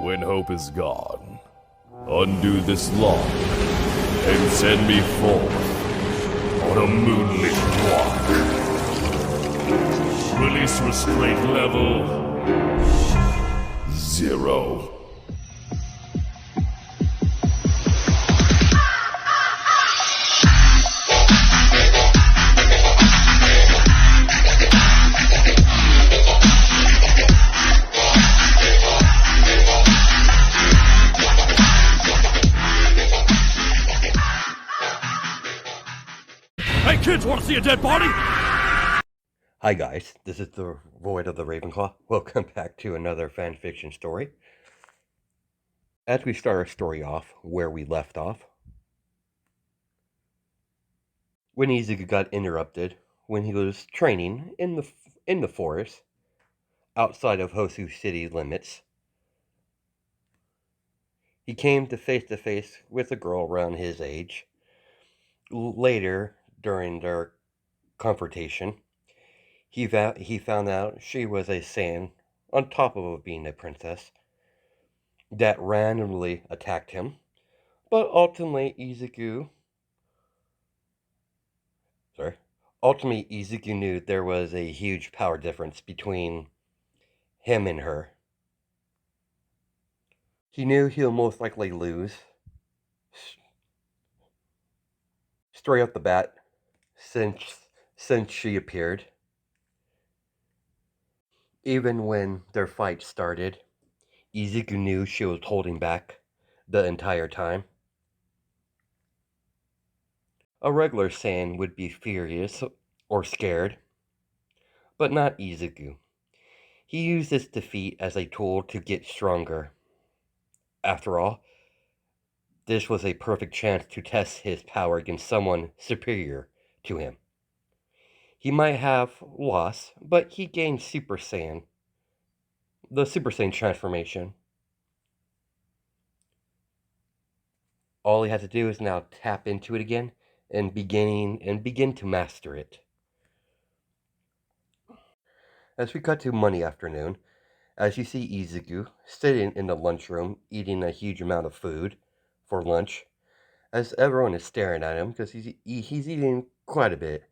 When hope is gone, undo this lock and send me forth on a moonlit walk. Release restraint level 0. Hey kids, want to see a dead body? Hi guys, this is the Void of the Ravenclaw. Welcome back to another fanfiction story. As we start our story off where we left off, when Izuku got interrupted when he was training in the forest outside of Hosu city limits, he came to face with a girl around his age. Later, during their confrontation, he found out she was a Saiyan on top of being a princess that randomly attacked him, but ultimately Izuku knew there was a huge power difference between him and her. He knew he'll most likely lose straight off the bat since she appeared. Even when their fight started, Izuku knew she was holding back the entire time. A regular Saiyan would be furious or scared, but not Izuku. He used this defeat as a tool to get stronger. After all, this was a perfect chance to test his power against someone superior to him. He might have lost, but he gained the Super Saiyan transformation. All he had to do is now tap into it again and begin to master it. As we cut to Monday afternoon, as you see Izuku sitting in the lunchroom eating a huge amount of food for lunch, as everyone is staring at him because he's eating quite a bit.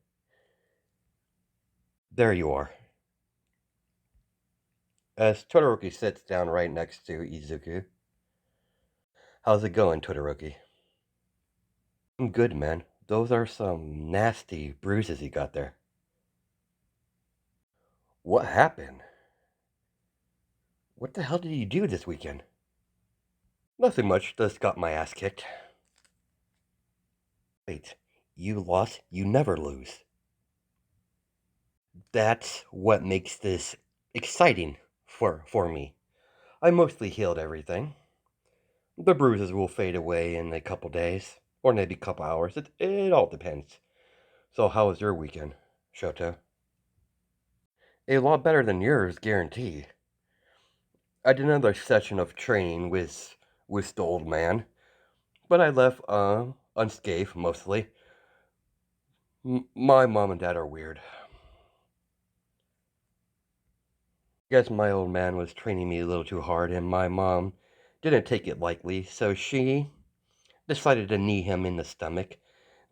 There you are. As Todoroki sits down right next to Izuku. How's it going, Todoroki? I'm good, man. Those are some nasty bruises you got there. What happened? What the hell did you do this weekend? Nothing much, just got my ass kicked. Wait, you lost? You never lose. That's what makes this exciting for me. I mostly healed everything. The bruises will fade away in a couple days, or maybe a couple hours. It all depends. So how was your weekend, Shoto? A lot better than yours, guarantee. I did another session of training with the old man, but I left unscathed mostly. My mom and dad are weird. Guess my old man was training me a little too hard, and my mom didn't take it lightly, so she decided to knee him in the stomach,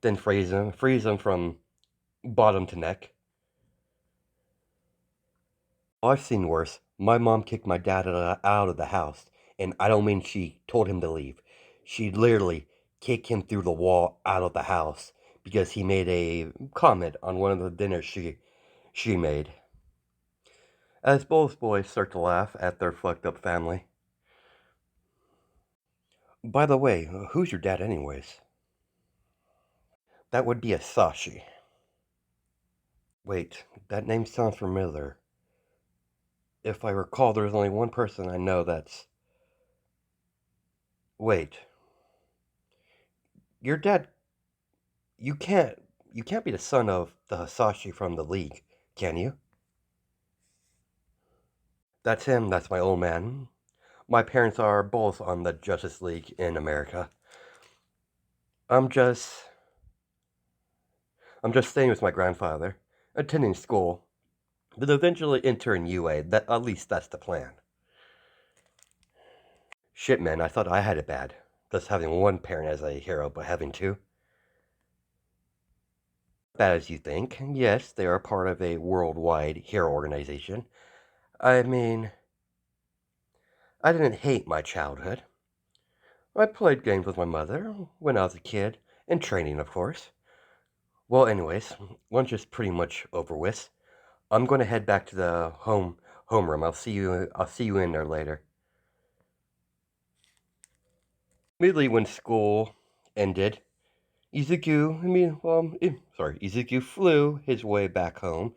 then freeze him from bottom to neck. I've seen worse. My mom kicked my dad out of the house, and I don't mean she told him to leave. She literally kicked him through the wall out of the house because he made a comment on one of the dinners she made. As both boys start to laugh at their fucked up family. By the way, who's your dad anyways? That would be a Sashi. Wait, that name sounds familiar. If I recall, there's only one person I know that's... Wait. Your dad... You can't be the son of the Hasashi from the League, can you? That's him, that's my old man. My parents are both on the Justice League in America. I'm just staying with my grandfather, attending school, but eventually entering UA. At least that's the plan. Shit, man, I thought I had it bad. Just having one parent as a hero, but having two? Bad as you think. Yes, they are part of a worldwide hero organization. I mean, I didn't hate my childhood. I played games with my mother when I was a kid, and training, of course. Well, anyways, lunch is pretty much over with. I'm going to head back to the homeroom. I'll see you in there later. Immediately when school ended, Izuku flew his way back home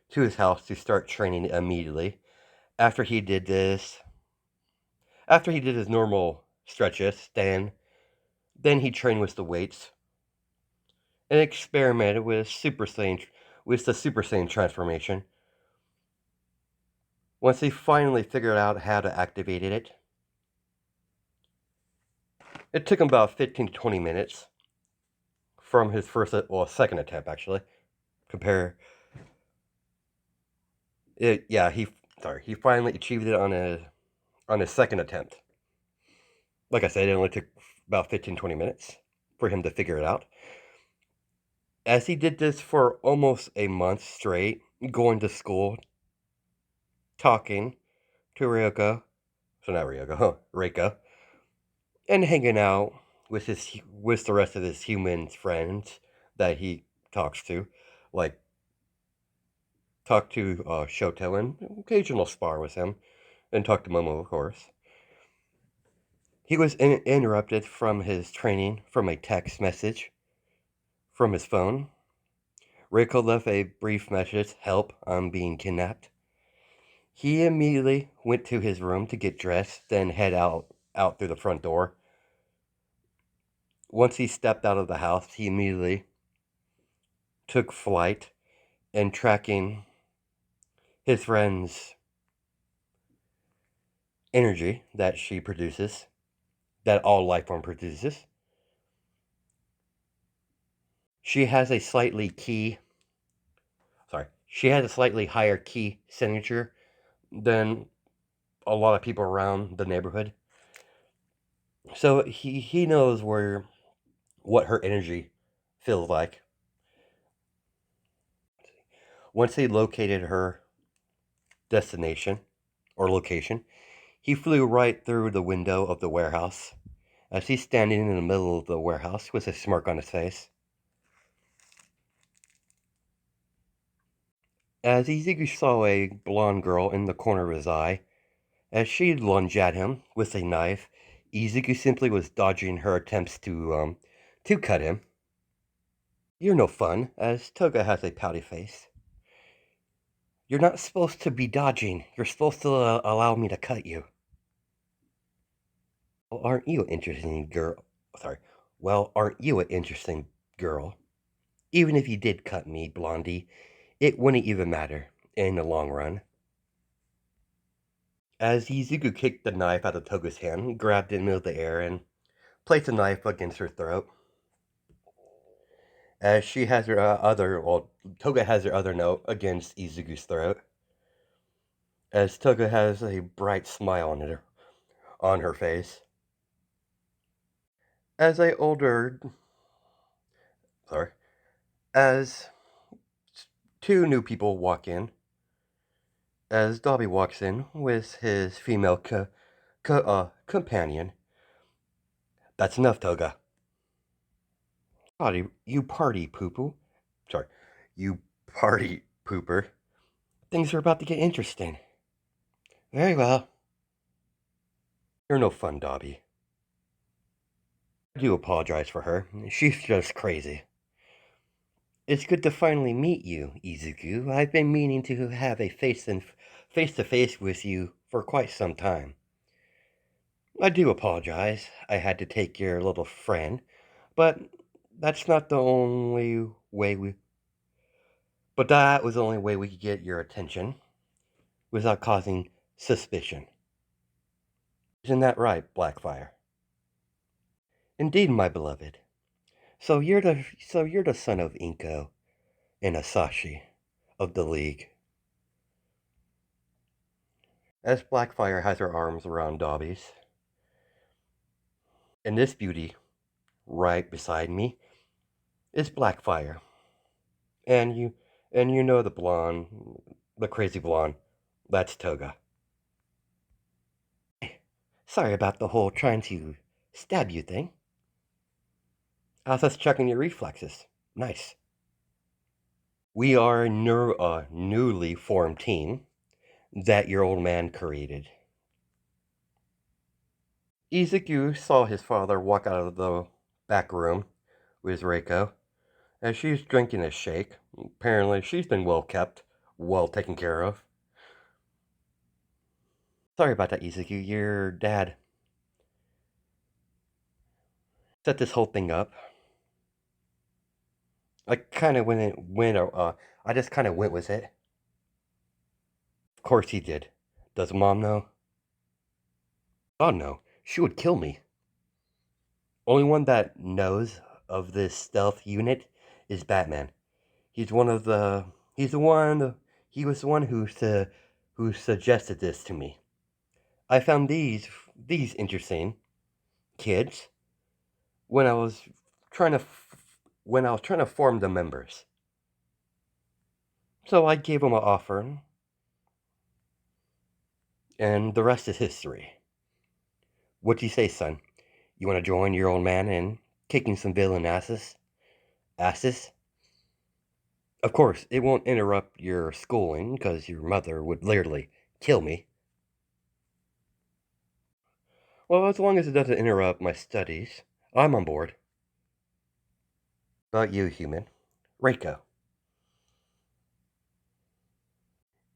to his house to start training immediately. After he did this, after he did his normal stretches, then he trained with the weights and experimented with the Super Saiyan transformation. Once he finally figured out how to activate it took him about 15 to 20 minutes from his second attempt actually. Compare it, yeah, he finally achieved it on his second attempt. Like I said, it only took about 15 20 minutes for him to figure it out. As he did this for almost a month straight, going to school, talking to Reiko, and hanging out with the rest of his human friends that he talks to, like talk to Shoto and occasional spar with him, and talk to Momo, of course. He was interrupted from his training from a text message from his phone. Reiko left a brief message, "Help, I'm being kidnapped." He immediately went to his room to get dressed, then head out through the front door. Once he stepped out of the house, he immediately took flight and tracking his friend's energy that she produces, that all life form produces. She has a she has a slightly higher key signature than a lot of people around the neighborhood. So he knows what her energy feels like. Once he located her destination or location, he flew right through the window of the warehouse as he's standing in the middle of the warehouse with a smirk on his face. As Izuku saw a blonde girl in the corner of his eye, as she lunged at him with a knife, Izuku simply was dodging her attempts to cut him. "You're no fun," as Toga has a pouty face. "You're not supposed to be dodging. You're supposed to allow me to cut you." Well, aren't you an interesting girl? Sorry. Well, aren't you an interesting girl? Even if you did cut me, Blondie, it wouldn't even matter in the long run. As Izuku kicked the knife out of Toga's hand, grabbed it in the middle of the air, and placed the knife against her throat. As she has her Toga has her other note against Izuku's throat. As Toga has a bright smile on her face. As a older, sorry, as two new people walk in, as Dobby walks in with his female companion. "That's enough, Toga." You party poo-poo. Sorry, you party pooper. Things are about to get interesting." "Very well." "You're no fun, Dobby." "I do apologize for her. She's just crazy." "It's good to finally meet you, Izuku. I've been meaning to have a face-to-face with you for quite some time." "I do apologize. I had to take your little friend, but that's not the only way we but that was the only way we could get your attention without causing suspicion. Isn't that right, Blackfire?" "Indeed, my beloved. So you're the son of Inko and Asashi of the League." As Blackfire has her arms around Dobby's, And this beauty, right beside me, is Blackfire. And you know the blonde, the crazy blonde. That's Toga. Sorry about the whole trying to stab you thing. I was just checking your reflexes. Nice. We are a newly formed team that your old man created. Izuku saw his father walk out of the back room with Reiko as she's drinking a shake. Apparently, she's been well kept, well taken care of. Sorry about that, Izuku. Your dad set this whole thing up. I kind of I just kind of went with it. Of course he did. Does Mom know? God no. She would kill me. Only one that knows of this stealth unit is Batman. He's one of the. He's the one. He was the one who suggested this to me. I found these interesting kids when I was trying to form the members. So I gave them an offer, and the rest is history. What do you say, son? You want to join your old man in kicking some villain asses? Asses? Of course, it won't interrupt your schooling, because your mother would literally kill me. Well, as long as it doesn't interrupt my studies, I'm on board. About you, human. Reiko,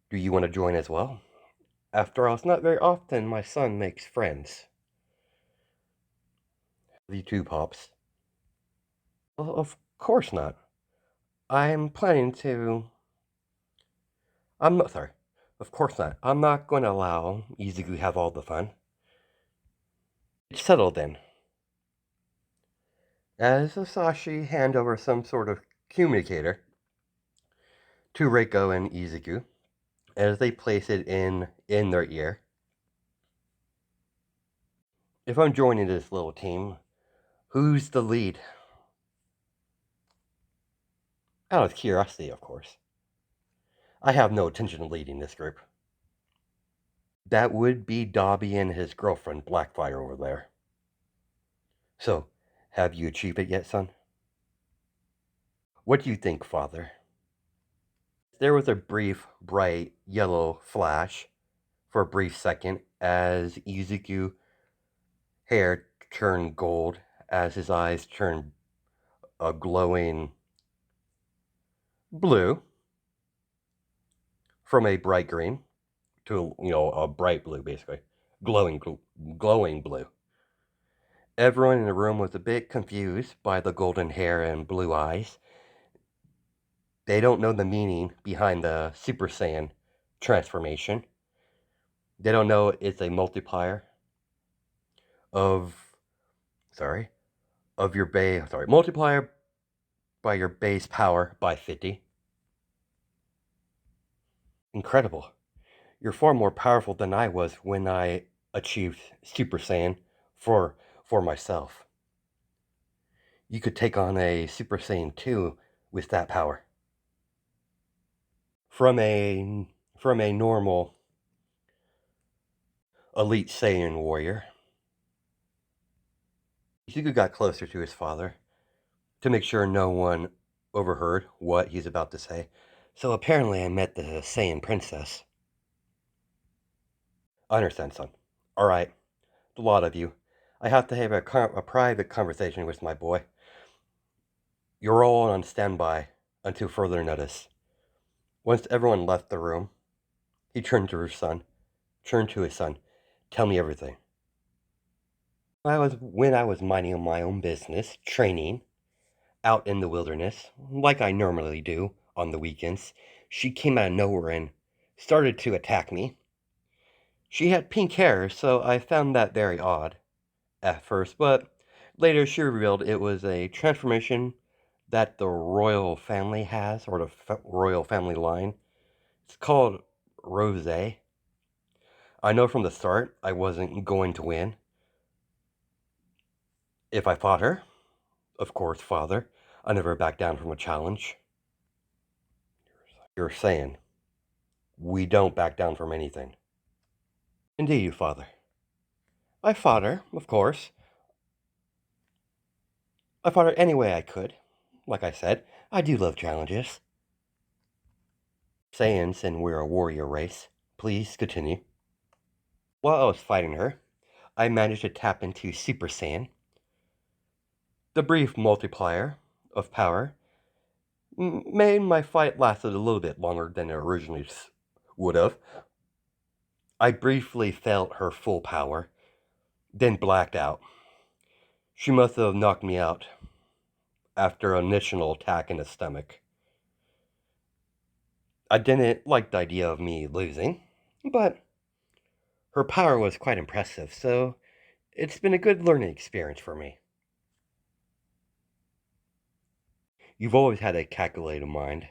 do you want to join as well? After all, it's not very often my son makes friends. You too, Pops. Well, of course not. I'm planning to. I'm not sorry. Of course not. I'm not going to allow Izuku to have all the fun. It's settled then. As Sashi hand over some sort of communicator to Reiko and Izuku, as they place it in their ear. If I'm joining this little team, who's the lead? Out of curiosity, of course. I have no intention of leading this group. That would be Dobby and his girlfriend, Blackfire, over there. So, have you achieved it yet, son? What do you think, father? There was a brief, bright yellow flash for a brief second as Izuku hair turned gold, as his eyes turned a glowing blue from a bright green to a bright blue, basically glowing glowing blue. Everyone in the room was a bit confused by the golden hair and blue eyes. They don't know the meaning behind the Super Saiyan transformation. They don't know it's a multiplier of sorry of your base multiplier by your base power by 50. Incredible. You're far more powerful than I was when I achieved Super Saiyan for myself. You could take on a Super Saiyan 2 with that power. From a normal elite Saiyan warrior, Izuku got closer to his father to make sure no one overheard what he's about to say. So apparently I met the Saiyan princess. I understand, son. All right, the lot of you. I have to have a private conversation with my boy. You're all on standby until further notice. Once everyone left the room, he turned to his son. Tell me everything. When I was minding my own business, training out in the wilderness, like I normally do on the weekends, she came out of nowhere and started to attack me. She had pink hair, so I found that very odd at first, but later she revealed it was a transformation that the royal family has, or the royal family line. It's called Rose. I know from the start I wasn't going to win. If I fought her, of course, father, I never back down from a challenge. You're saying we don't back down from anything. Indeed, father. I fought her, of course. I fought her any way I could. Like I said, I do love challenges. Saiyans and we're a warrior race. Please continue. While I was fighting her, I managed to tap into Super Saiyan. The brief multiplier of power made my fight lasted a little bit longer than it originally would have. I briefly felt her full power, then blacked out. She must have knocked me out after an initial attack in the stomach. I didn't like the idea of me losing, but her power was quite impressive, so it's been a good learning experience for me. You've always had a calculated mind,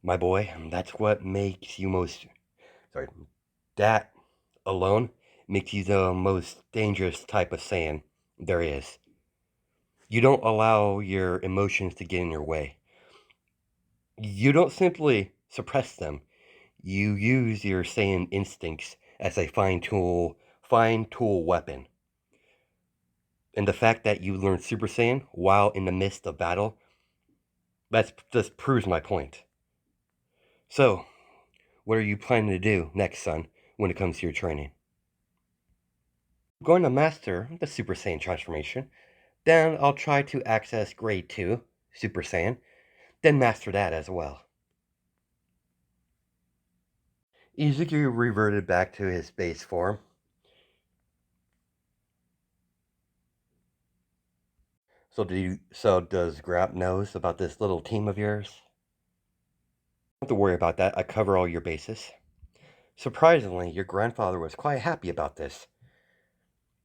my boy, and that's what makes you most. Sorry, that alone makes you the most dangerous type of Saiyan there is. You don't allow your emotions to get in your way. You don't simply suppress them. You use your Saiyan instincts as a fine tool weapon. And the fact that you learn Super Saiyan while in the midst of battle, that just proves my point. So, what are you planning to do next, son, when it comes to your training? I'm going to master the Super Saiyan transformation. Then I'll try to access Grade 2, Super Saiyan, then master that as well. Izuku reverted back to his base form. So does Grap knows about this little team of yours? Don't have to worry about that. I cover all your bases. Surprisingly, your grandfather was quite happy about this.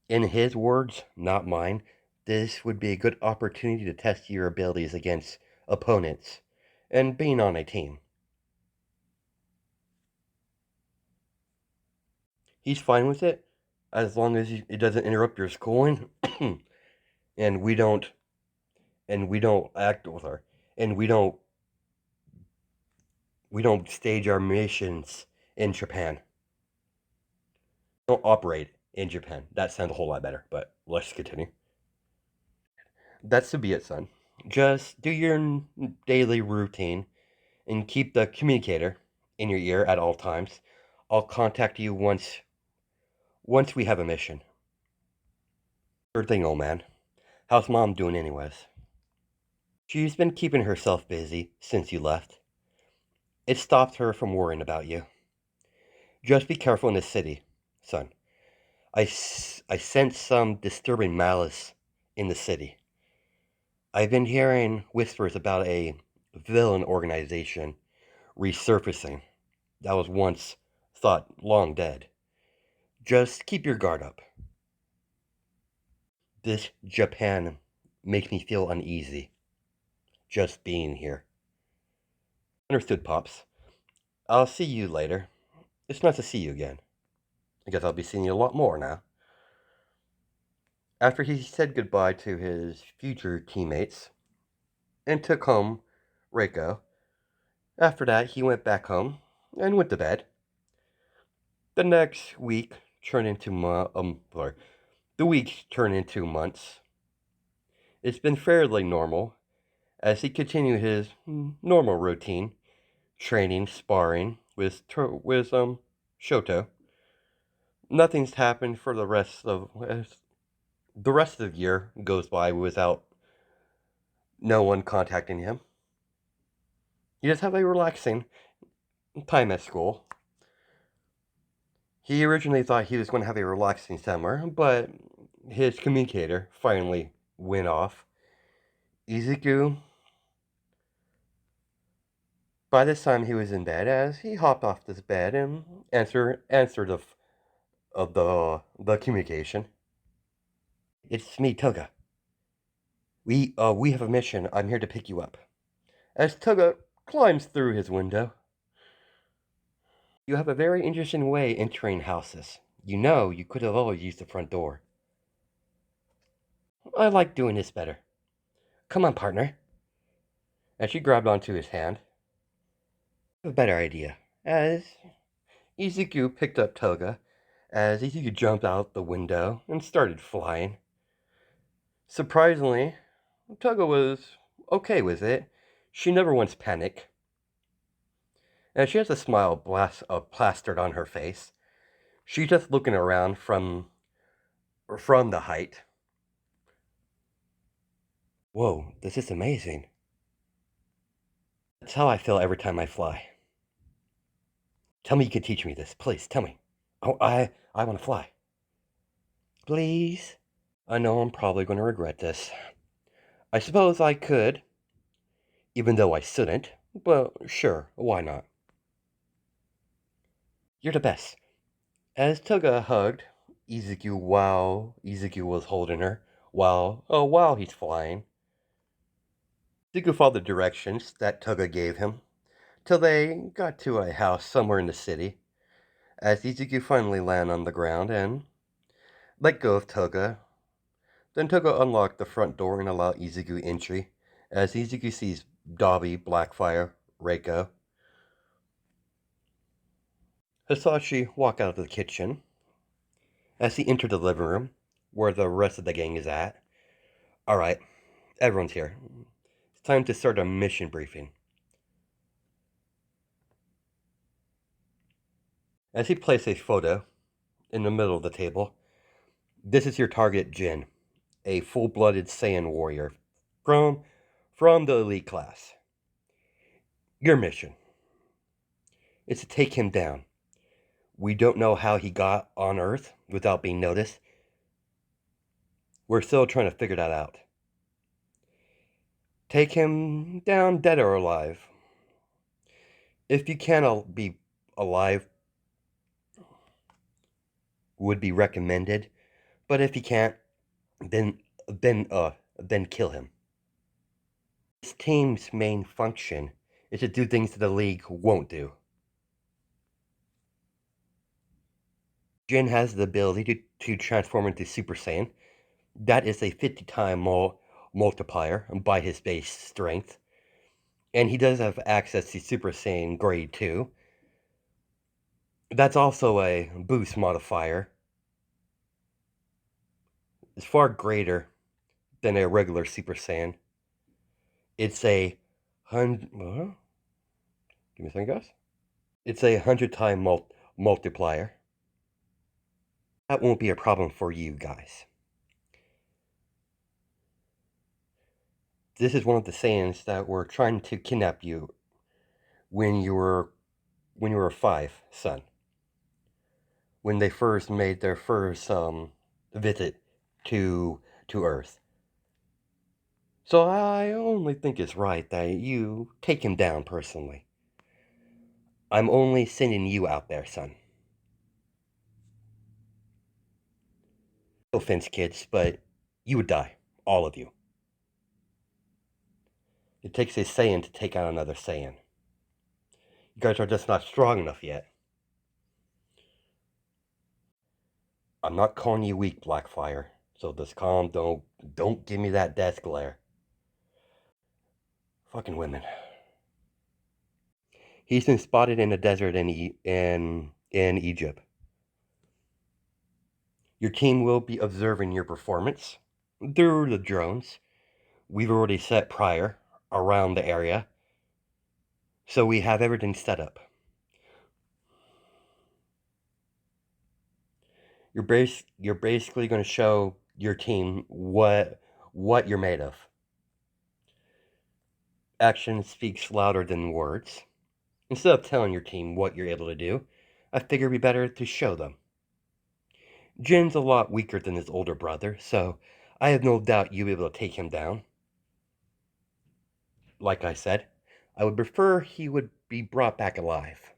In his words, not mine, this would be a good opportunity to test your abilities against opponents and being on a team. He's fine with it as long as it doesn't interrupt your schooling and we don't act with her and we don't stage our missions in Japan. Don't operate in Japan. That sounds a whole lot better, but let's continue. That's to be it, son. Just do your daily routine and keep the communicator in your ear at all times. I'll contact you once we have a mission. Sure thing, old man. How's mom doing anyways? She's been keeping herself busy since you left. It stopped her from worrying about you. Just be careful in the city, son. I sense some disturbing malice in the city. I've been hearing whispers about a villain organization resurfacing that was once thought long dead. Just keep your guard up. This Japan makes me feel uneasy just being here. Understood, Pops. I'll see you later. It's nice to see you again. I guess I'll be seeing you a lot more now. After he said goodbye to his future teammates and took home Reiko, after that he went back home and went to bed. The next week turned into the weeks turned into months. It's been fairly normal as he continued his normal routine, training, sparring with Shoto. Nothing's happened for the rest of the year goes by without no one contacting him. He just have a relaxing time at school. He originally thought he was going to have a relaxing summer, but his communicator finally went off. Izuku, by this time he was in bed as he hopped off this bed and answered the communication. It's me, Toga. We have a mission. I'm here to pick you up. As Toga climbs through his window. You have a very interesting way entering houses. You know, you could have always used the front door. I like doing this better. Come on, partner. And she grabbed onto his hand. A better idea. As Izuku picked up Toga, as Izuku jumped out the window and started flying. Surprisingly, Toga was okay with it. She never once panicked. And she has a smile plastered on her face. She's just looking around from the height. Whoa, this is amazing. That's how I feel every time I fly. Tell me you can teach me this, please. Tell me. Oh, I want to fly. Please. I know I'm probably going to regret this. I suppose I could, even though I shouldn't. But sure, why not? You're the best. As Toga hugged Izuku while Izuku was holding her, while he's flying, Izuku followed the directions that Toga gave him till they got to a house somewhere in the city. As Izuku finally landed on the ground and let go of Toga, then Toga unlocked the front door and allowed Izuku entry. As Izuku sees Dobby, Blackfire, Reiko, Hisashi walk out of the kitchen. As he entered the living room, where the rest of the gang is at. Alright, everyone's here. It's time to start a mission briefing. As he placed a photo in the middle of the table, this is your target, Jin, a full-blooded Saiyan warrior from the elite class. Your mission is to take him down. We don't know how he got on Earth without being noticed. We're still trying to figure that out. Take him down dead or alive. If you can be alive, would be recommended. But if you can't, then kill him. This team's main function is to do things that the League won't do. Jin has the ability to transform into Super Saiyan. That is a 50-time multiplier by his base strength. And he does have access to Super Saiyan Grade 2. That's also a boost modifier. It's far greater than a regular Super Saiyan. It's a hundred. Give me a second, guys. It's a 100-time multiplier. That won't be a problem for you guys. This is one of the Saiyans that were trying to kidnap you when you were 5, son. When they first made their first visit to Earth. So I only think it's right that you take him down personally. I'm only sending you out there, son. No offense, kids, but you would die. All of you. It takes a Saiyan to take out another Saiyan. You guys are just not strong enough yet. I'm not calling you weak, Blackfire. So just calm. Don't give me that death glare. Fucking women. He's been spotted in the desert in Egypt. Your team will be observing your performance through the drones we've already set prior around the area. So we have everything set up. You're basically going to show your team what you're made of. Action speaks louder than words. Instead of telling your team what you're able to do, I figure it'd be better to show them. Jin's a lot weaker than his older brother, so I have no doubt you'll be able to take him down. Like I said, I would prefer he would be brought back alive.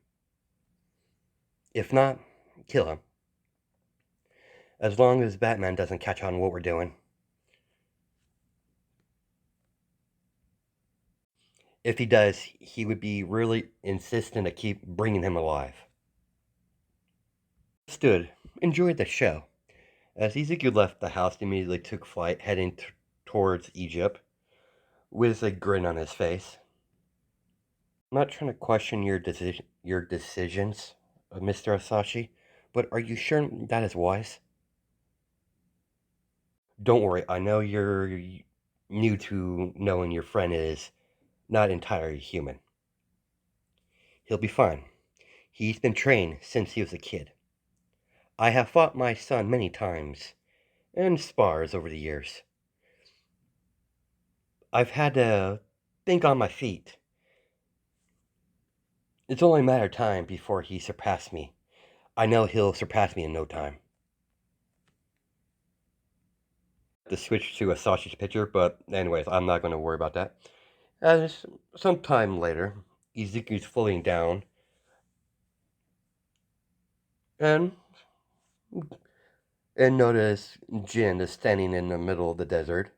If not, kill him. As long as Batman doesn't catch on what we're doing. If he does, he would be really insistent to keep bringing him alive. Understood. Enjoyed the show. As Ezekiel left the house, he immediately took flight, heading towards Egypt, with a grin on his face. I'm not trying to question your decisions, Mr. Asashi, but are you sure that is wise? Don't worry, I know you're new to knowing your friend is not entirely human. He'll be fine. He's been trained since he was a kid. I have fought my son many times, and spars over the years. I've had to think on my feet. It's only a matter of time before he surpasses me. I know he'll surpass me in no time. To switch to a sausage picture, but anyways, I'm not going to worry about that. As some time later, Ezekiel's floating down, and notice Jin is standing in the middle of the desert.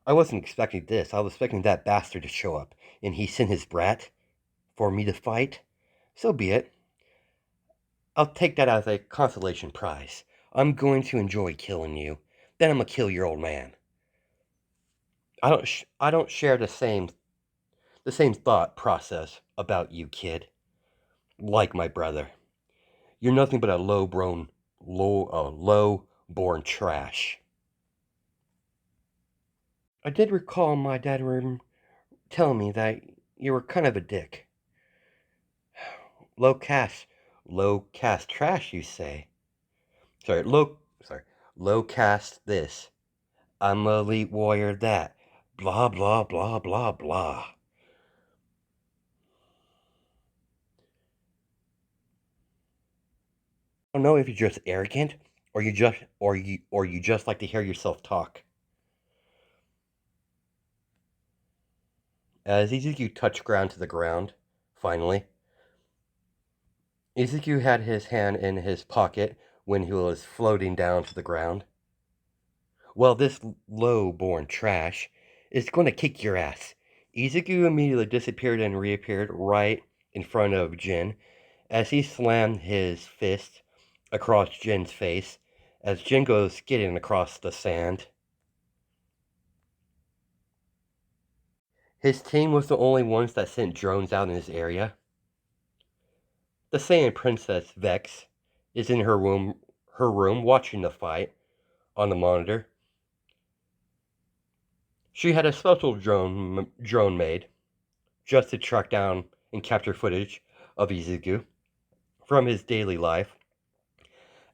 I wasn't expecting this. I was expecting that bastard to show up, and he sent his brat for me to fight. So be it. I'll take that as a consolation prize. I'm going to enjoy killing you. Then I'm gonna kill your old man. I don't share the same thought process about you, kid. Like my brother, you're nothing but a low born trash. I did recall my dad telling me that you were kind of a dick. Low caste, low caste trash, you say? Sorry, low caste this. I'm a elite warrior that. Blah, blah, blah, blah, blah. I don't know if you're just arrogant or you just like to hear yourself talk. As Ezekiel touched ground to the ground, finally, Ezekiel had his hand in his pocket when he was floating down to the ground. Well, this low-born trash is going to kick your ass. Ezekiel immediately disappeared and reappeared right in front of Jin as he slammed his fist across Jin's face as Jin goes skidding across the sand. His team was the only ones that sent drones out in his area. The Saiyan Princess Vex is in her room watching the fight on the monitor. She had a special drone made just to track down and capture footage of Izuku from his daily life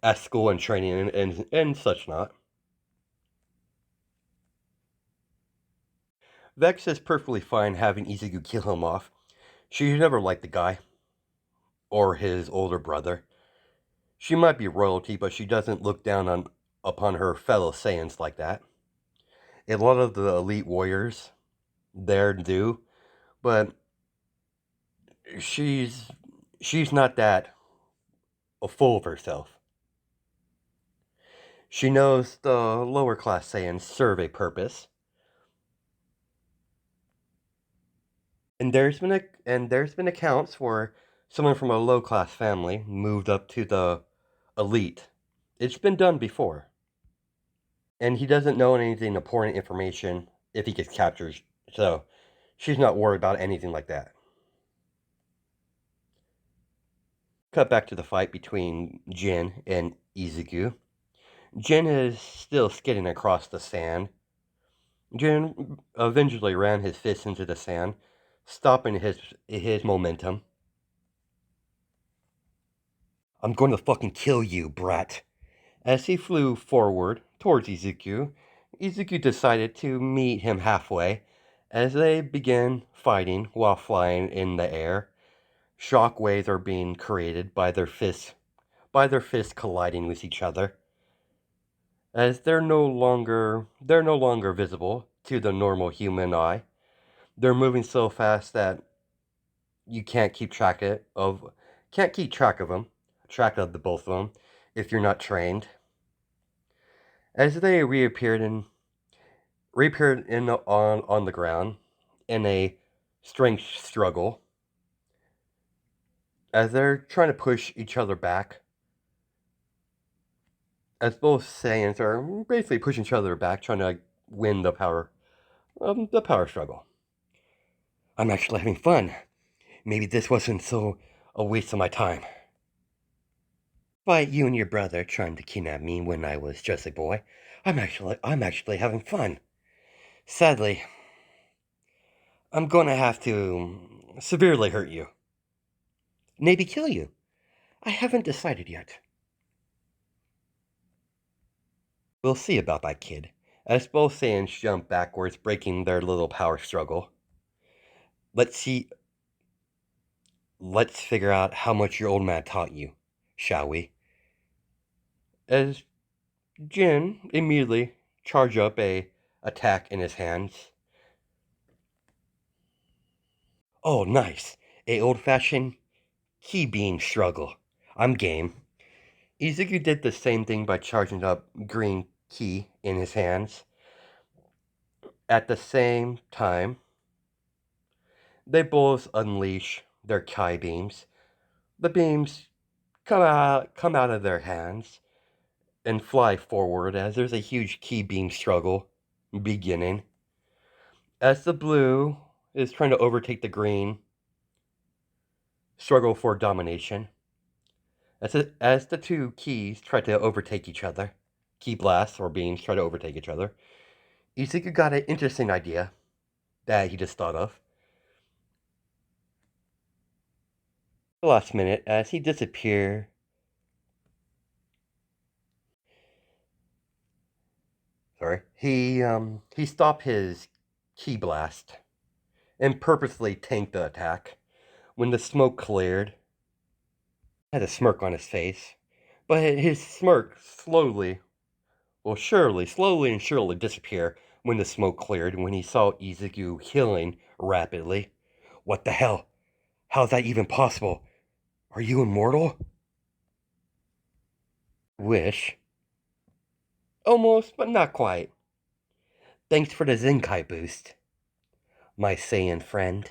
at school and training and such not. Vex is perfectly fine having Izuku kill him off. She never liked the guy or his older brother. She might be royalty, but she doesn't look down upon her fellow Saiyans like that. A lot of the elite warriors there do, but she's not that full of herself. She knows the lower class Saiyans serve a purpose, and there's been accounts where someone from a low class family moved up to the elite. It's been done before, and he doesn't know anything important information if he gets captured. So she's not worried about anything like that. Cut back to the fight between Jin and Izuku. Jin is still skidding across the sand. Jin eventually ran his fist into the sand, stopping his momentum. I'm going to fucking kill you, brat. As he flew forward towards Izuku, Izuku decided to meet him halfway as they began fighting while flying in the air. Shock waves are being created by their fists colliding with each other. As they're no longer visible to the normal human eye. They're moving so fast that you can't keep track of the both of them if you're not trained. As they reappeared on the ground in a strength struggle as they're trying to push each other back. as both Saiyans are basically pushing each other back, trying to win the power struggle. I'm actually having fun. Maybe this wasn't so a waste of my time. Despite you and your brother trying to kidnap me when I was just a boy, I'm actually having fun. Sadly, I'm going to have to severely hurt you. Maybe kill you. I haven't decided yet. We'll see about that, kid. As both Saiyans jump backwards, breaking their little power struggle. Let's see. Let's figure out how much your old man taught you, shall we? As Jin immediately charged up a attack in his hands. Oh, nice. A old-fashioned key beam struggle. I'm game. Izuku did the same thing by charging up green key in his hands. At the same time, they both unleash their Kai beams. The beams come out of their hands and fly forward as there's a huge key beam struggle beginning. As the blue is trying to overtake the green, struggle for domination. As the two keys try to overtake each other, key blasts or beams try to overtake each other, Izuku got an interesting idea that he just thought of. The last minute, as he disappeared, he stopped his key blast and purposely tanked the attack. When the smoke cleared, he had a smirk on his face, but his smirk slowly and surely disappear when the smoke cleared when he saw Izuku healing rapidly. What the hell? How's that even possible? Are you immortal? Wish. Almost, but not quite. Thanks for the Zenkai boost, my Saiyan friend.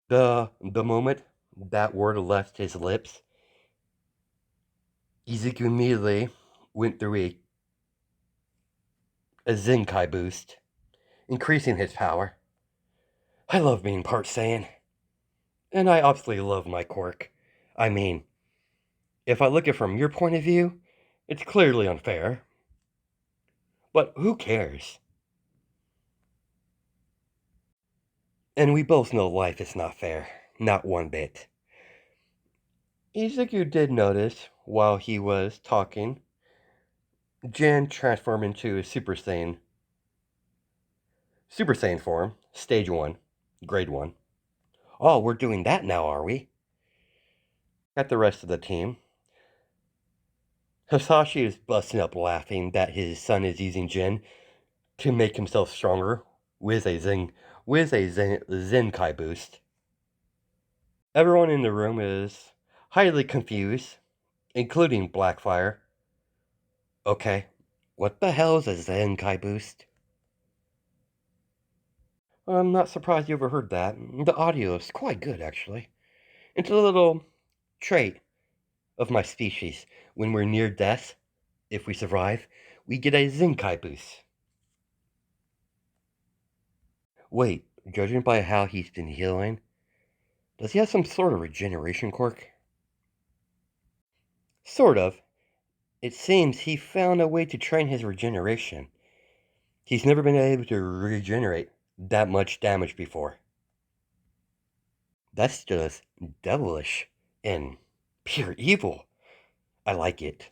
The moment that word left his lips, Izuku immediately went through a Zenkai boost, increasing his power. I love being part Saiyan. And I obviously love my quirk. I mean, if I look at it from your point of view, it's clearly unfair. But who cares? And we both know life is not fair. Not one bit. Izuku did notice, while he was talking, Jin transformed into a Super Saiyan. Super Saiyan form, Stage 1, Grade 1. Oh, we're doing that now, are we? At the rest of the team, Hisashi is busting up laughing that his son is using Jin to make himself stronger with a Zenkai boost. Everyone in the room is highly confused, including Blackfire. Okay, what the hell is a Zenkai boost? I'm not surprised you overheard that. The audio is quite good, actually. It's a little trait of my species. When we're near death, if we survive, we get a Zenkai boost. Wait, judging by how he's been healing, does he have some sort of regeneration quirk? Sort of. It seems he found a way to train his regeneration. He's never been able to regenerate that much damage before. That's just devilish and pure evil. I like it.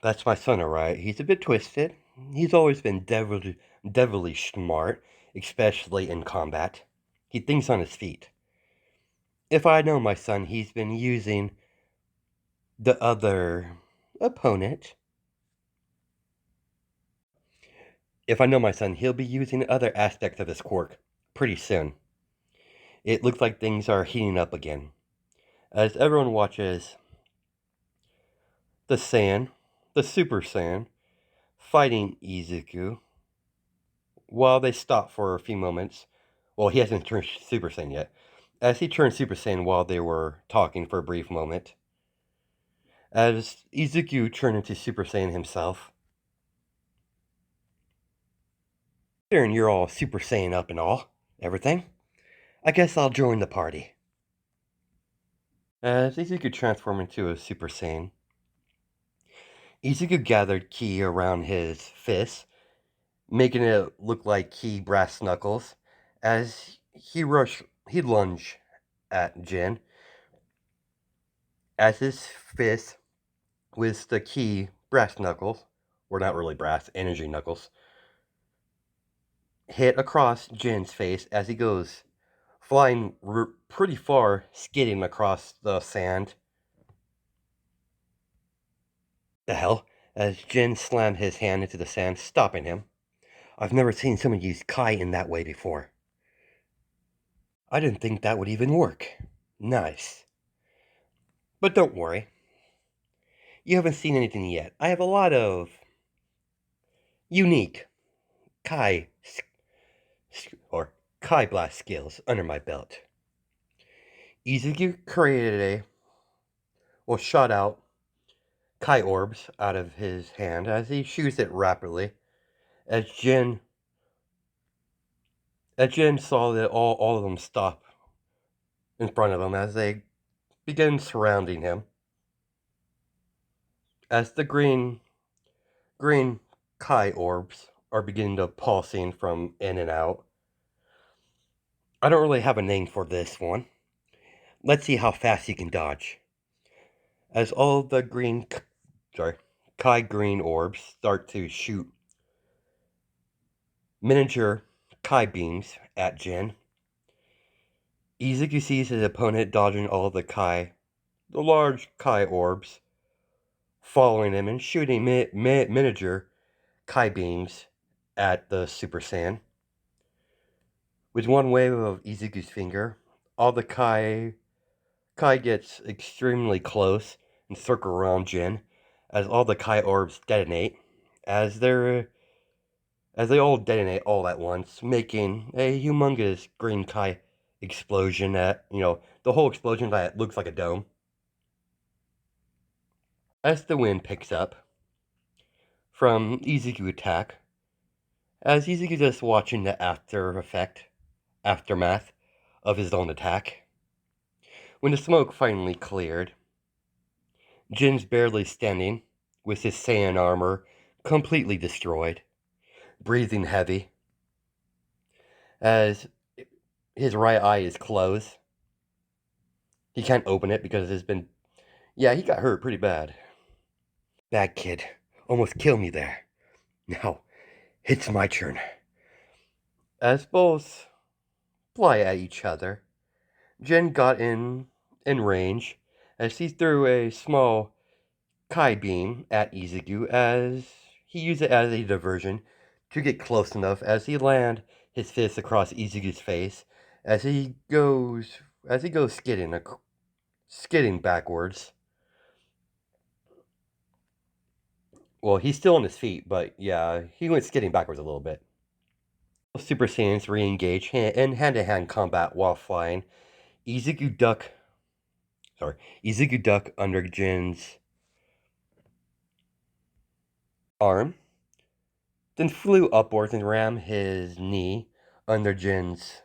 That's my son, alright. He's a bit twisted. He's always been devilish smart, especially in combat. He thinks on his feet. If I know my son, he's been using the other opponent. If I know my son, he'll be using other aspects of his quirk pretty soon. It looks like things are heating up again. As everyone watches the Saiyan, the Super Saiyan, fighting Izuku, while they stop for a few moments. Well, he hasn't turned Super Saiyan yet. As he turned Super Saiyan while they were talking for a brief moment, as Izuku turned into Super Saiyan himself. Hearing you're all Super Saiyan up and all, everything, I guess I'll join the party. As Izuku transformed into a Super Saiyan, Izuku gathered ki around his fist, making it look like ki brass knuckles, as he lunged at Jin, as his fist with the ki brass knuckles, or not really brass, energy knuckles, hit across Jin's face as he goes flying pretty far, skidding across the sand. The hell? As Jin slammed his hand into the sand, stopping him. I've never seen someone use Kai in that way before. I didn't think that would even work. Nice. But don't worry. You haven't seen anything yet. I have a lot of unique Kai or Kai blast skills under my belt. Izuku shot out Kai orbs out of his hand as he shoots it rapidly. As Jin saw that all of them stop in front of him as they begin surrounding him. As the green Kai orbs are beginning to pulsing from in and out. I don't really have a name for this one. Let's see how fast you can dodge. As all the Kai green orbs start to shoot miniature Kai beams at Jin, Izuku sees his opponent dodging all the large Kai orbs, following him and shooting miniature Kai beams at the Super Saiyan. With one wave of Izuku's finger, all the Kai gets extremely close and circle around Jin as all the Kai orbs detonate, as they all detonate all at once, making a humongous green Kai explosion the whole explosion that looks like a dome. As the wind picks up from Izuku attack, as Izuku just watching the aftermath of his own attack. When the smoke finally cleared, Jin's barely standing, with his Saiyan armor completely destroyed, breathing heavy, as his right eye is closed. He can't open it because he got hurt pretty bad. Bad kid, almost killed me there. Now, it's my turn. As both fly at each other, Jin got in range as he threw a small Kai beam at Izuku as he used it as a diversion to get close enough as he land his fist across Izuku's face as he goes skidding backwards. Well, he's still on his feet, but yeah, he went skidding backwards a little bit. Super Saiyans re-engage in hand-to-hand combat while flying. Izuku duck under Jin's arm, then flew upwards and rammed his knee under Jin's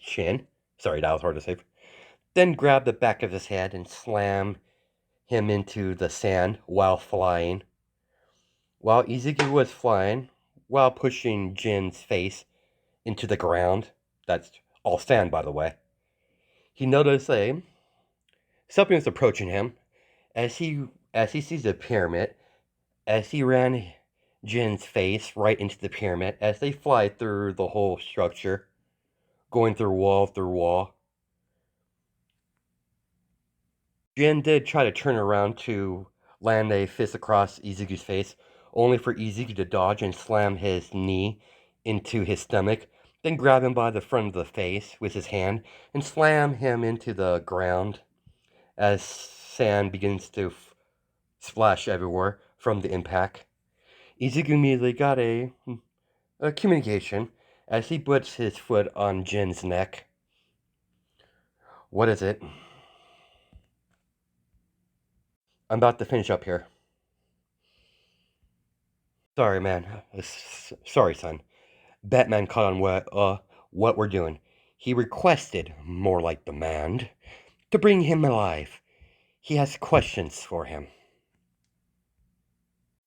chin. Sorry, that was hard to say. Then grabbed the back of his head and slammed him into the sand while flying. While Izuku was flying, while pushing Jin's face into the ground, that's all sand by the way, he noticed something was approaching him as he sees the pyramid, as he ran Jin's face right into the pyramid as they fly through the whole structure, going through wall. Jin did try to turn around to land a fist across Izuku's face, only for Izuku to dodge and slam his knee into his stomach, then grab him by the front of the face with his hand and slam him into the ground as sand begins to splash everywhere from the impact. Izuku immediately got a communication as he puts his foot on Jin's neck. What is it? I'm about to finish up here. Sorry, man. Sorry, son. Batman caught on what we're doing. He requested, more like demand, to bring him alive. He has questions for him.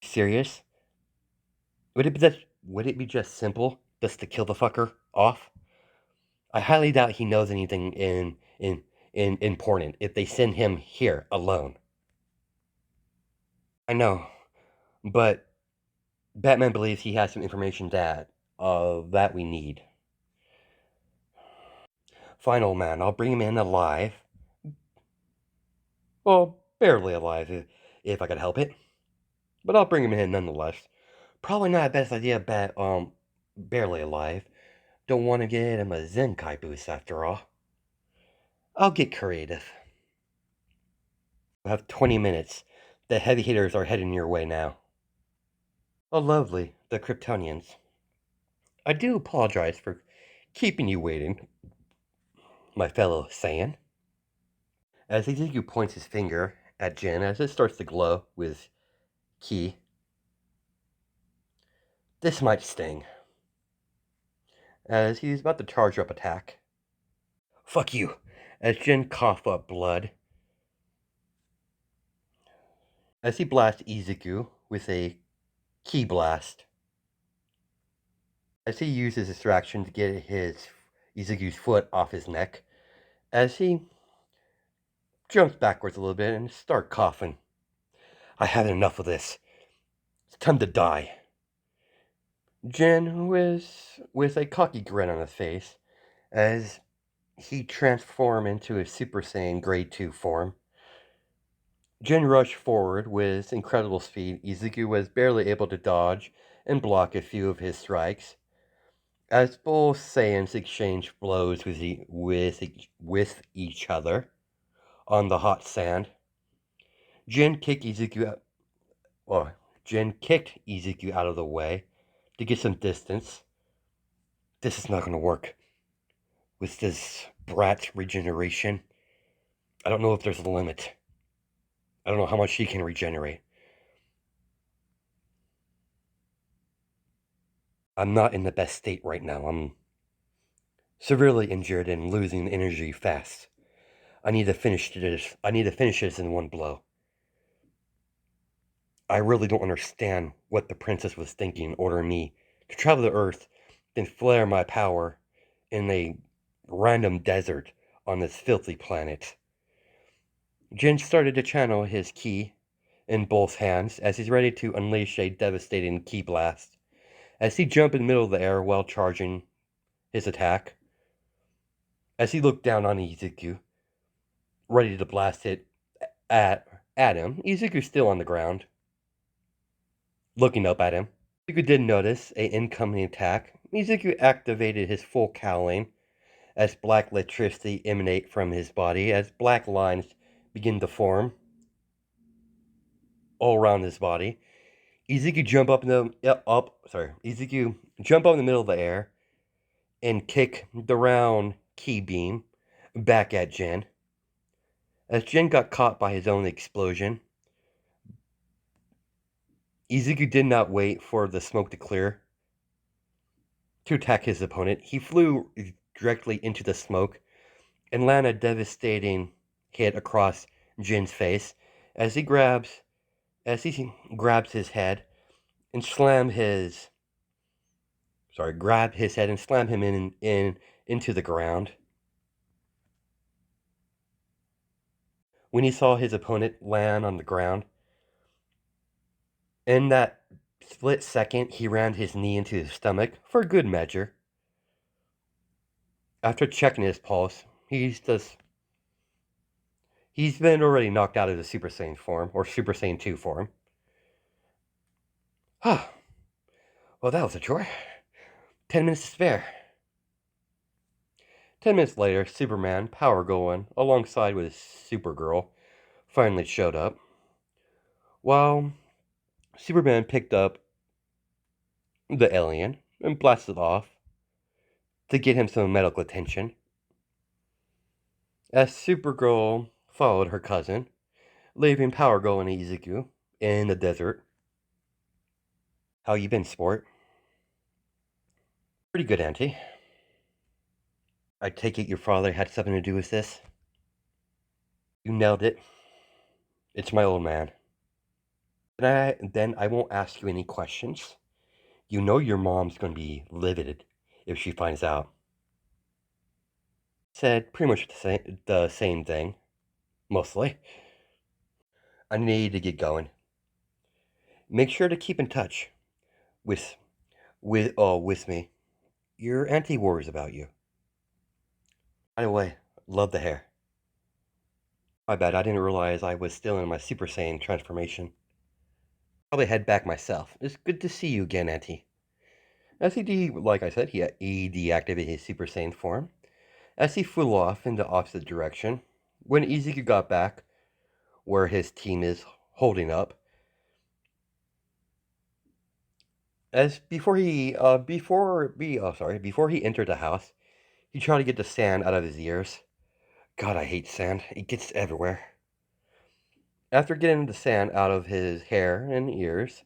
Serious? Would it be just simple just to kill the fucker off? I highly doubt he knows anything in important if they send him here alone. I know, but Batman believes he has some information that we need. Fine, old man, I'll bring him in alive. Well, barely alive, if I could help it. But I'll bring him in nonetheless. Probably not the best idea, barely alive. Don't want to get him a Zenkai boost after all. I'll get creative. We have 20 minutes. The heavy hitters are heading your way now. Oh, lovely, the Kryptonians. I do apologize for keeping you waiting, my fellow Saiyan. As Ezekiel points his finger at Jin as it starts to glow with ki, this might sting. As he's about to charge up attack. Fuck you! As Jin cough up blood. As he blasts Izuku with a ki blast. As he uses distraction to get Izuku's foot off his neck. As he jumps backwards a little bit and starts coughing. I had enough of this. It's time to die. Jin with a cocky grin on his face as he transformed into a Super Saiyan Grade 2 form. Jin rushed forward with incredible speed. Izuku was barely able to dodge and block a few of his strikes. As both Saiyans exchanged blows with each other on the hot sand, Jin kicked Izuku out of the way to get some distance. This is not going to work. With this brat's regeneration, I don't know if there's a limit. I don't know how much she can regenerate. I'm not in the best state right now. I'm severely injured and losing energy fast. I need to finish this in one blow. I really don't understand what the princess was thinking, ordering me to travel to Earth, then flare my power in a random desert on this filthy planet. Jin started to channel his ki in both hands as he's ready to unleash a devastating ki blast. As he jumped in the middle of the air while charging his attack, as he looked down on Izuku, ready to blast it at him, Izuku's still on the ground, looking up at him. Izuku did notice an incoming attack. Izuku activated his full cowling as black electricity emanate from his body as black lines begin to form all around his body. Izuku jump up in the middle of the air and kick the round ki beam back at Jin. As Jin got caught by his own explosion, Izuku did not wait for the smoke to clear to attack his opponent. He flew directly into the smoke and landed a devastating hit across Jin's face as he grabs his head and grab his head and slam him into the ground. When he saw his opponent land on the ground, in that split second, he rammed his knee into his stomach for good measure. After checking his pulse, he's been already knocked out of the Super Saiyan form, or Super Saiyan 2 form. Well, that was a chore. 10 minutes to spare. 10 minutes later, Superman, power going, alongside with Supergirl, finally showed up. While Superman picked up the alien and blasted off to get him some medical attention. As Supergirl followed her cousin, leaving power going to Izuku in the desert. How you been, sport? Pretty good, Auntie. I take it your father had something to do with this? You nailed it. It's my old man. Then I won't ask you any questions. You know your mom's gonna be livid if she finds out. Said pretty much the same thing, mostly. I need to get going. Make sure to keep in touch with with me. Your auntie worries about you. By the way, love the hair. My bad, I didn't realize I was still in my Super Saiyan transformation. Probably head back myself. It's good to see you again, Auntie. Like I said, he deactivated his Super Saiyan form as he flew off in the opposite direction. When Izuku got back, where his team is holding up, as before he entered the house, he tried to get the sand out of his ears. God, I hate sand. It gets everywhere. After getting the sand out of his hair and ears,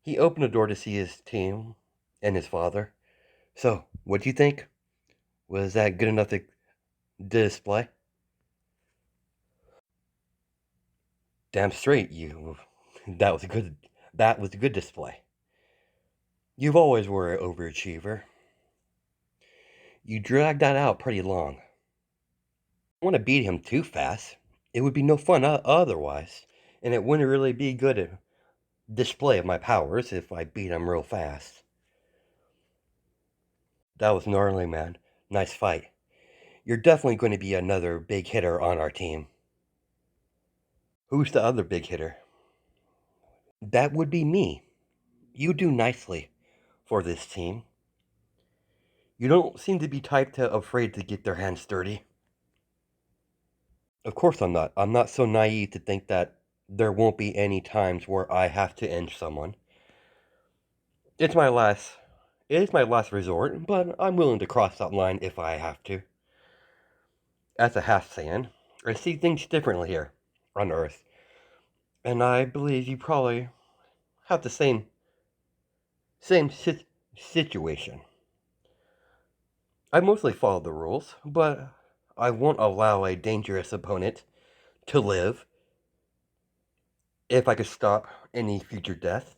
he opened the door to see his team and his father. So, what do you think? Was that good enough to display? Damn straight, you. That was a good. That was a good display. You've always were an overachiever. You dragged that out pretty long. I want to beat him too fast. It would be no fun otherwise, and it wouldn't really be good display of my powers if I beat him real fast. That was gnarly, man. Nice fight. You're definitely going to be another big hitter on our team. Who's the other big hitter? That would be me. You do nicely for this team. You don't seem to be type to afraid to get their hands dirty. Of course I'm not. I'm not so naive to think that there won't be any times where I have to end someone. It's my last it is my last resort, but I'm willing to cross that line if I have to. As a half Saiyan, I see things differently here on Earth. And I believe you probably have the same situation. I mostly follow the rules, but I won't allow a dangerous opponent to live if I could stop any future death.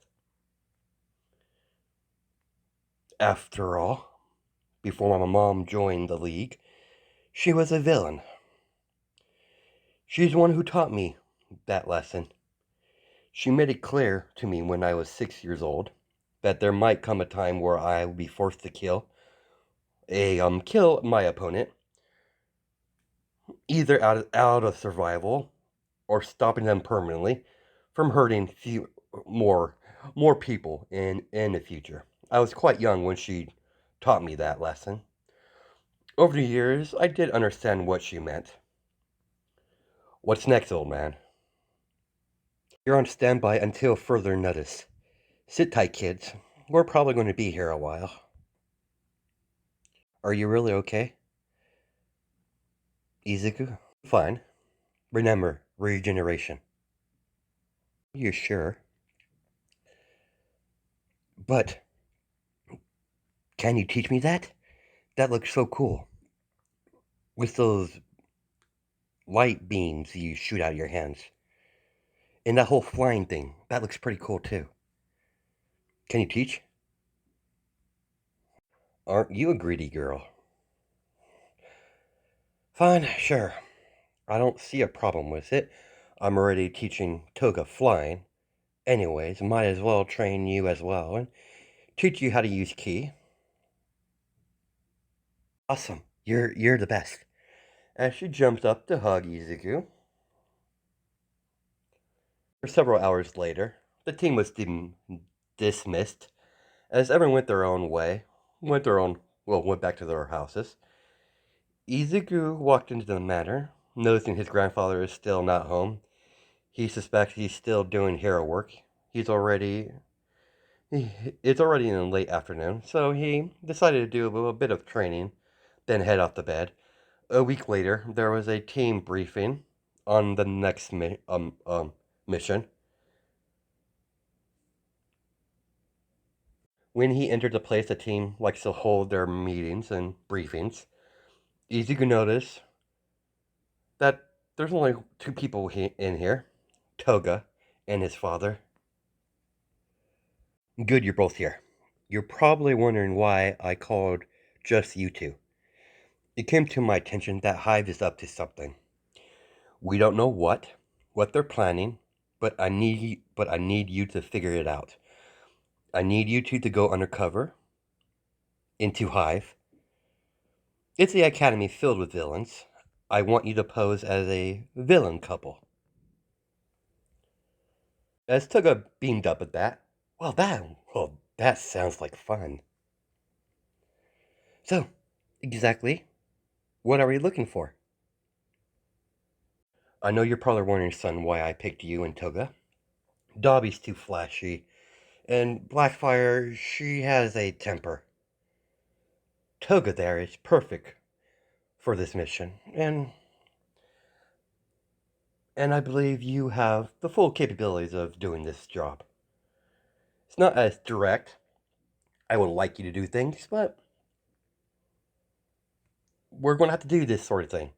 After all, before my mom joined the League, she was a villain. She's the one who taught me that lesson. She made it clear to me when I was 6 years old that there might come a time where I would be forced to kill my opponent, either out of survival or stopping them permanently from hurting more more people in the future. I was quite young when she taught me that lesson. Over the years, I did understand what she meant. What's next, old man? You're on standby until further notice. Sit tight, kids. We're probably going to be here a while. Are you really okay, Izuku? Fine. Remember, regeneration. You're sure? But can you teach me that? That looks so cool. With those light beams you shoot out of your hands. And that whole flying thing, that looks pretty cool too. Can you teach? Aren't you a greedy girl? Fine, sure. I don't see a problem with it. I'm already teaching Toga flying. Anyways, might as well train you as well and teach you how to use ki. Awesome. You're the best. As she jumps up to hug Izuku. For several hours later, the team was dismissed as everyone went their own way, went back to their houses. Izuku walked into the manor, noticing his grandfather is still not home. He suspects he's still doing hero work. It's already in the late afternoon, so he decided to do a little bit of training, then head off to bed. A week later, there was a team briefing on the next mission. When he entered the place, the team likes to hold their meetings and briefings. Easy to notice that there's only two people in here, Toga and his father. Good, you're both here. You're probably wondering why I called just you two. It came to my attention that Hive is up to something. We don't know what they're planning, but I need you to figure it out. I need you two to go undercover into Hive. It's the academy filled with villains. I want you to pose as a villain couple. As Toga beamed up at that, that sounds like fun. So, exactly, what are we looking for? I know you're probably wondering, son, why I picked you and Toga. Dobby's too flashy, and Blackfire, she has a temper. Toga there is perfect for this mission, and I believe you have the full capabilities of doing this job. It's not as direct. I would like you to do things, but we're going to have to do this sort of thing.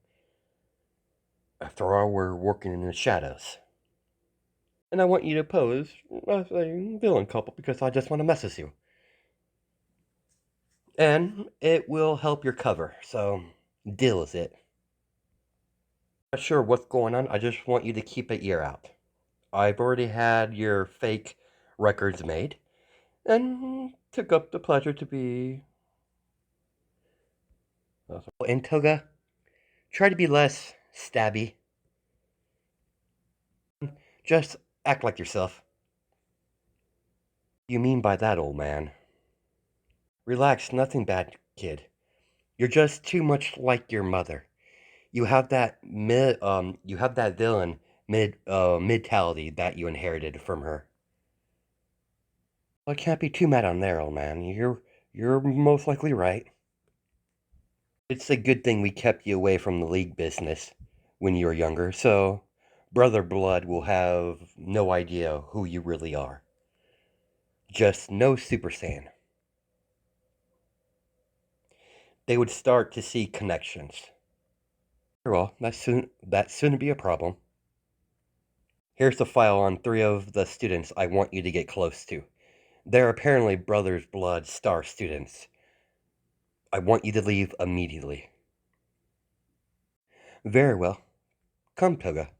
After all, we're working in the shadows. And I want you to pose as a villain couple because I just want to mess with you. And it will help your cover, so deal with it. Not sure what's going on, I just want you to keep an ear out. I've already had your fake records made, and took up the pleasure to be... And Toga, try to be less stabby. Just act like yourself. You mean by that, old man? Relax, nothing bad, kid. You're just too much like your mother. You have that villain mentality that you inherited from her. Well, I can't be too mad on there, old man. You're most likely right. It's a good thing we kept you away from the league business when you were younger, so Brother Blood will have no idea who you really are. Just no Super Saiyan. They would start to see connections. Well, that's soon to be a problem. Here's the file on three of the students I want you to get close to. They're apparently Brother's Blood star students. I want you to leave immediately. Very well. Come, Toga.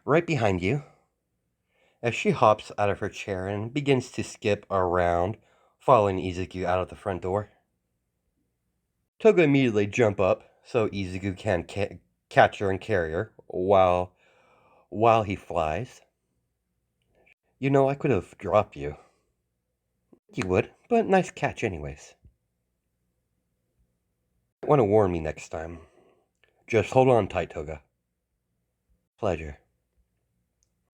Right behind you. As she hops out of her chair and begins to skip around, following Izuku out of the front door. Toga immediately jump up so Izuku can catch her and carry her while he flies. You know, I could have dropped you. You would, but nice catch anyways. You want to warn me next time. Just hold on tight, Toga. Pleasure.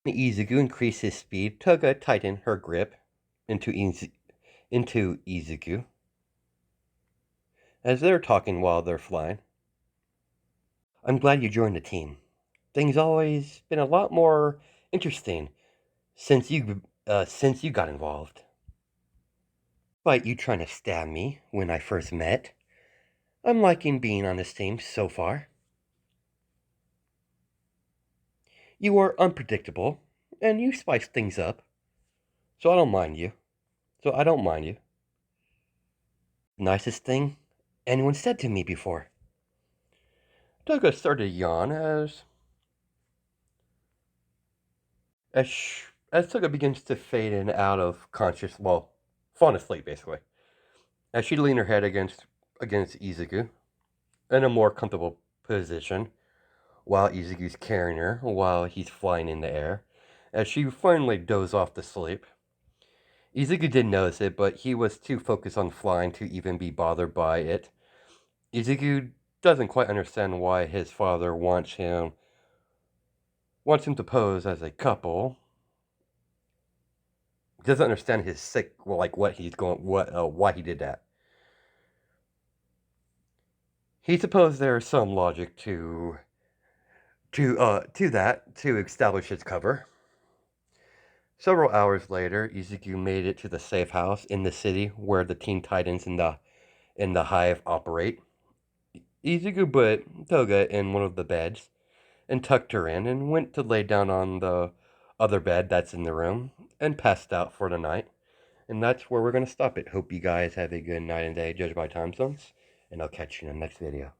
Izuku increased his speed. Toga tightened her grip into Izuku. As they're talking while they're flying. I'm glad you joined the team. Things always been a lot more interesting since you got involved. Despite you trying to stab me when I first met, I'm liking being on this team so far. You are unpredictable, and you spice things up, so I don't mind you. Nicest thing anyone said to me before. Douglas started to yawn as Toga begins to fade in out of falling asleep basically. As she leaned her head against Izuku in a more comfortable position, while Izuku's carrying her while he's flying in the air. As she finally dozed off to sleep, Izuku didn't notice it, but he was too focused on flying to even be bothered by it. Izuku doesn't quite understand why his father wants him to pose as a couple. He doesn't understand his why he did that. He supposed there is some logic to establish his cover. Several hours later, Izuku made it to the safe house in the city where the Teen Titans in the hive operate. Izuku put Toga in one of the beds and tucked her in and went to lay down on the other bed that's in the room and passed out for the night. And that's where we're going to stop it. Hope you guys have a good night and day, judged by time zones, and I'll catch you in the next video.